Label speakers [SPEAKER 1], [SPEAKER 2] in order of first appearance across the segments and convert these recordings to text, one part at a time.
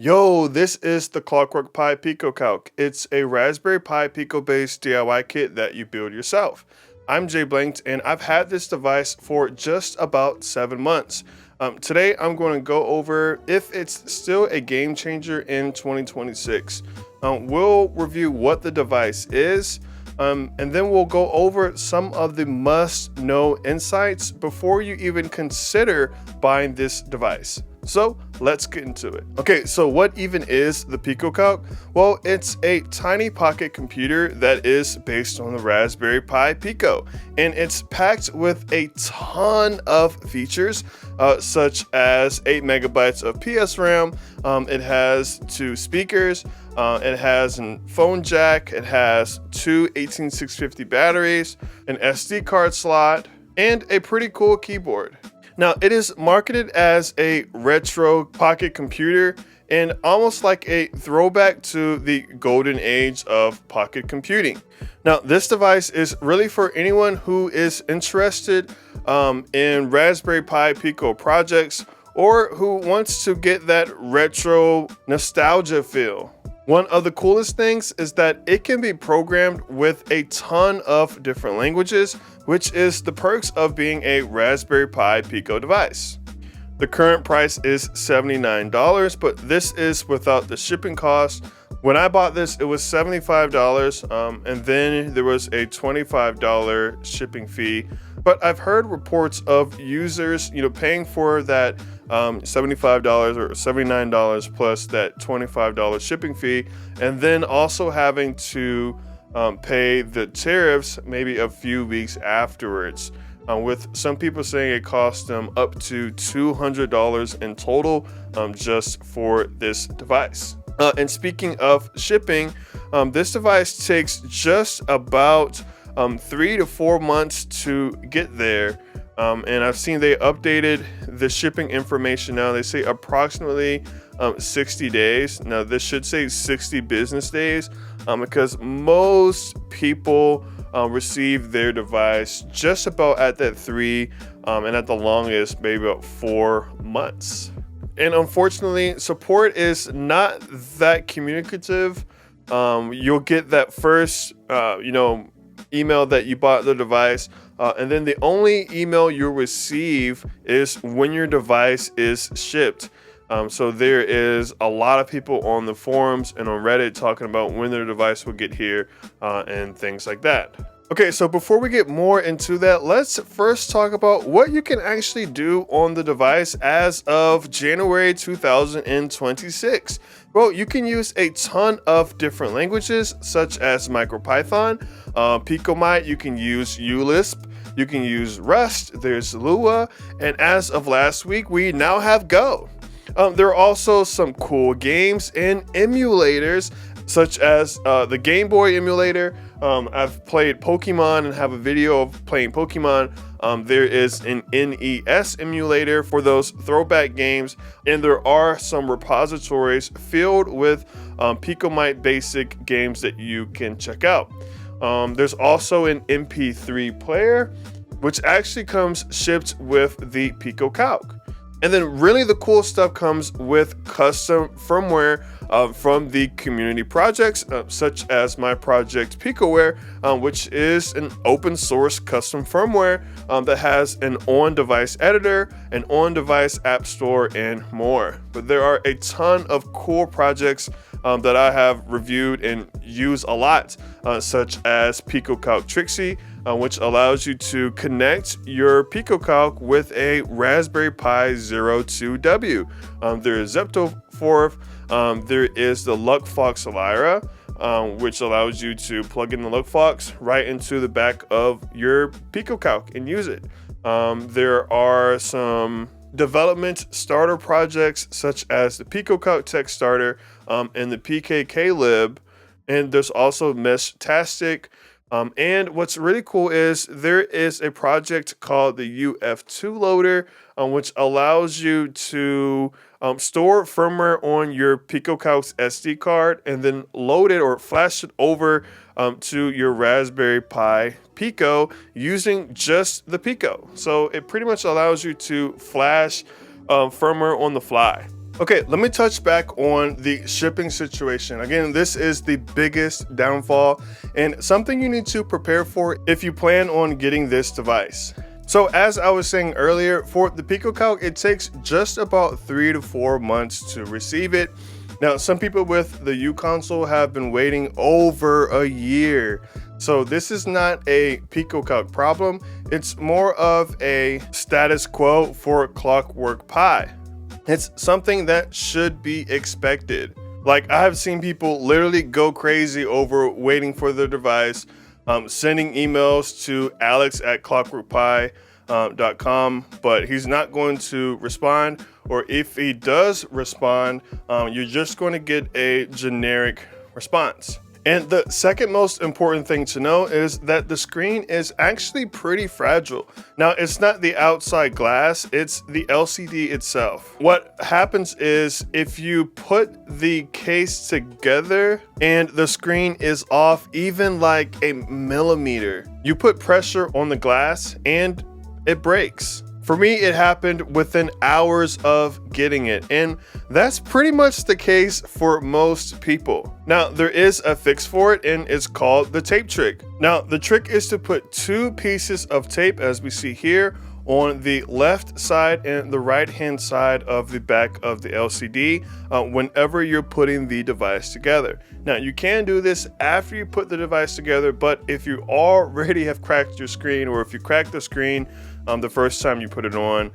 [SPEAKER 1] Yo, this is the Clockwork Pi Pico Calc. It's a Raspberry Pi Pico based DIY kit that you build yourself. I'm JBlanked and I've had this device for just about 7 months. Today I'm going to go over if it's still a game changer in 2026. We'll review what the device is, and then we'll go over some of the must-know insights before you even consider buying this device. So let's get into it. Okay, so what even is the PicoCalc? Well, it's a tiny pocket computer that is based on the Raspberry Pi Pico, and it's packed with a ton of features, such as 8 megabytes of PS RAM. It has 2 speakers. It has a phone jack. It has 2 18650 batteries, an SD card slot, and a pretty cool keyboard. Now, it is marketed as a retro pocket computer and almost like a throwback to the golden age of pocket computing. Now, this device is really for anyone who is interested in Raspberry Pi Pico projects or who wants to get that retro nostalgia feel. One of the coolest things is that it can be programmed with a ton of different languages, which is the perks of being a Raspberry Pi Pico device. The current price is $79, but this is without the shipping cost. When I bought this, it was $75, and then there was a $25 shipping fee. But I've heard reports of users, paying for that $75 or $79 plus that $25 shipping fee, and then also having to pay the tariffs maybe a few weeks afterwards. With some people saying it cost them up to $200 in total just for this device. And speaking of shipping, this device takes just about 3 to 4 months to get there. And I've seen they updated the shipping information now. They say approximately 60 days. Now, this should say 60 business days because most people receive their device just about at that 3 and at the longest, maybe about 4 months. And unfortunately, support is not that communicative. You'll get that first, email that you bought the device, and then the only email you'll receive is when your device is shipped. So there is a lot of people on the forums and on Reddit talking about when their device will get here and things like that. Okay, so before we get more into that, let's first talk about what you can actually do on the device as of January 2026. Well, you can use a ton of different languages, such as micropython, Picomite, you can use ULisp, you can use Rust, there's Lua, and as of last week, we now have Go. There are also some cool games and emulators, such as the Game Boy emulator. I've played Pokemon and have a video of playing Pokemon. There is an NES emulator for those throwback games, and there are some repositories filled with Picomite basic games that you can check out. There's also an MP3 player, which actually comes shipped with the Pico Calc. And then really the cool stuff comes with custom firmware from the community projects, such as my project Picoware, which is an open source custom firmware that has an on-device editor, an on-device app store, and more. But there are a ton of cool projects that I have reviewed and use a lot, such as PicoCalc Trixie, which allows you to connect your PicoCalc with a Raspberry Pi 02W. There is Zeptoforth. There is the LuckFox Lyra, which allows you to plug in the LuckFox right into the back of your PicoCalc and use it. There are some development starter projects such as the PicoCalc Tech Starter and the PKK Lib, and there's also Meshtastic. And what's really cool is there is a project called the UF2 Loader, which allows you to store firmware on your PicoCalc's SD card and then load it or flash it over to your Raspberry Pi Pico using just the Pico. So it pretty much allows you to flash firmware on the fly. Okay, let me touch back on the shipping situation. Again, this is the biggest downfall and something you need to prepare for if you plan on getting this device. So as I was saying earlier, for the PicoCalc, it takes just about 3 to 4 months to receive it. Now, some people with the U console have been waiting over a year. So this is not a PicoCalc problem. It's more of a status quo for Clockwork Pi. It's something that should be expected. Like, I have seen people literally go crazy over waiting for their device, sending emails to alex@clockworkpi.com, but he's not going to respond. Or if he does respond, you're just going to get a generic response. And the second most important thing to know is that the screen is actually pretty fragile. Now, it's not the outside glass, it's the LCD itself. What happens is if you put the case together and the screen is off even like a millimeter, you put pressure on the glass and it breaks. For me, it happened within hours of getting it, and that's pretty much the case for most people. Now, there is a fix for it, and it's called the tape trick. Now, the trick is to put 2 pieces of tape, as we see here, on the left side and the right hand side of the back of the LCD whenever you're putting the device together. Now, you can do this after you put the device together, but if you already have cracked your screen, or if you cracked the screen the first time you put it on,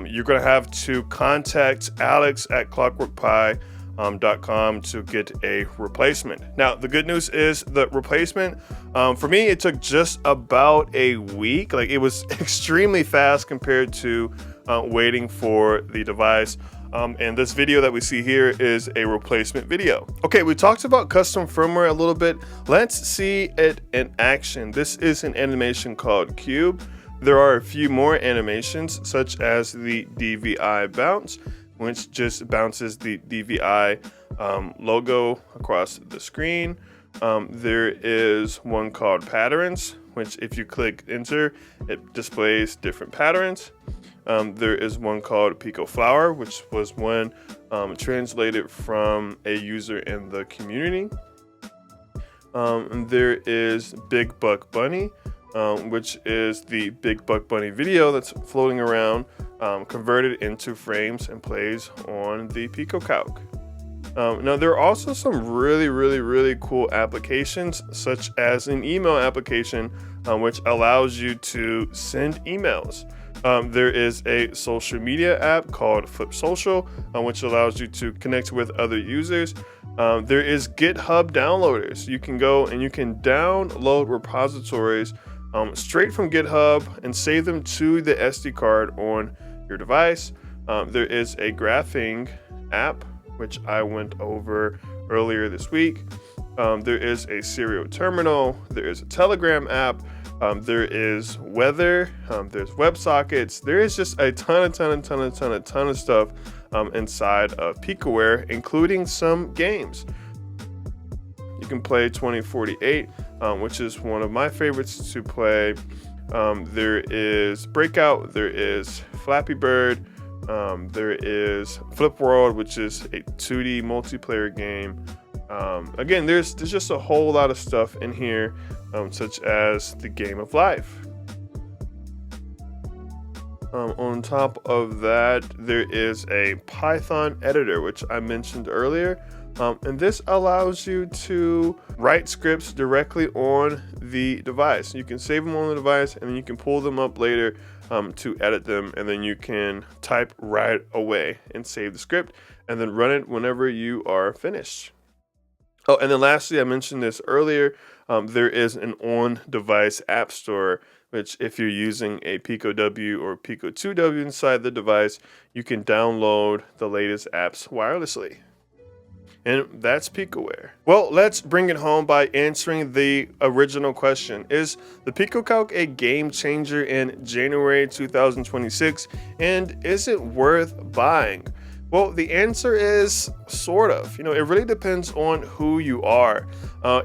[SPEAKER 1] you're going to have to contact alex@clockworkpi.com to get a replacement. Now, the good news is the replacement, for me, it took just about a week. Like, it was extremely fast compared to waiting for the device. And this video that we see here is a replacement video. Okay, we talked about custom firmware a little bit. Let's see it in action. This is an animation called Cube. There are a few more animations, such as the DVI bounce, which just bounces the DVI logo across the screen. There is one called patterns, which if you click enter, it displays different patterns. There is one called Pico Flower, which was one translated from a user in the community. And there is Big Buck Bunny, which is the Big Buck Bunny video that's floating around, converted into frames and plays on the PicoCalc. Now, there are also some really cool applications, such as an email application, which allows you to send emails. There is a social media app called Flip Social, which allows you to connect with other users. There is GitHub downloaders. You can go and you can download repositories straight from GitHub and save them to the SD card on your device. There is a graphing app, which I went over earlier this week. There is a serial terminal. There is a Telegram app. There is weather. There's WebSockets. There is just a ton of stuff inside of Picoware, including some games. You can play 2048, which is one of my favorites to play. There is Breakout, there is Flappy Bird, there is Flip World, which is a 2D multiplayer game. Again, there's just a whole lot of stuff in here, such as the Game of Life. On top of that, there is a Python editor, which I mentioned earlier. And this allows you to write scripts directly on the device. You can save them on the device, and then you can pull them up later to edit them, and then you can type right away and save the script and then run it whenever you are finished. Oh, and then lastly, I mentioned this earlier, there is an on-device app store, which if you're using a Pico W or Pico 2W inside the device, you can download the latest apps wirelessly. And that's Picoware. Well, let's bring it home by answering the original question. Is the PicoCalc a game changer in January 2026? And is it worth buying? Well, the answer is sort of. It really depends on who you are.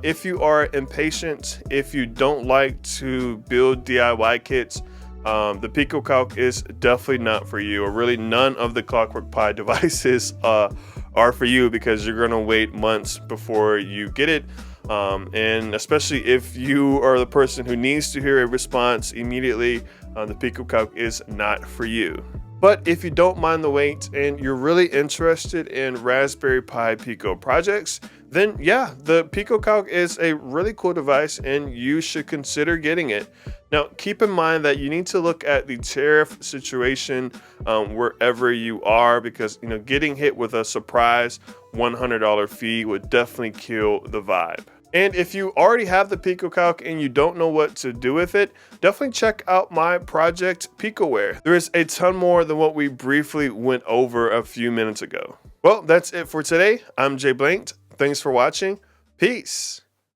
[SPEAKER 1] If you are impatient, if you don't like to build DIY kits, the PicoCalc is definitely not for you, or really none of the Clockwork Pi devices are for you, because you're gonna wait months before you get it. And especially if you are the person who needs to hear a response immediately, the PicoCalc is not for you. But if you don't mind the wait and you're really interested in Raspberry Pi Pico projects, then yeah, the PicoCalc is a really cool device and you should consider getting it. Now, keep in mind that you need to look at the tariff situation wherever you are, because getting hit with a surprise $100 fee would definitely kill the vibe. And if you already have the PicoCalc and you don't know what to do with it, definitely check out my project Picoware. There is a ton more than what we briefly went over a few minutes ago. Well, that's it for today. I'm JBlanked. Thanks for watching. Peace.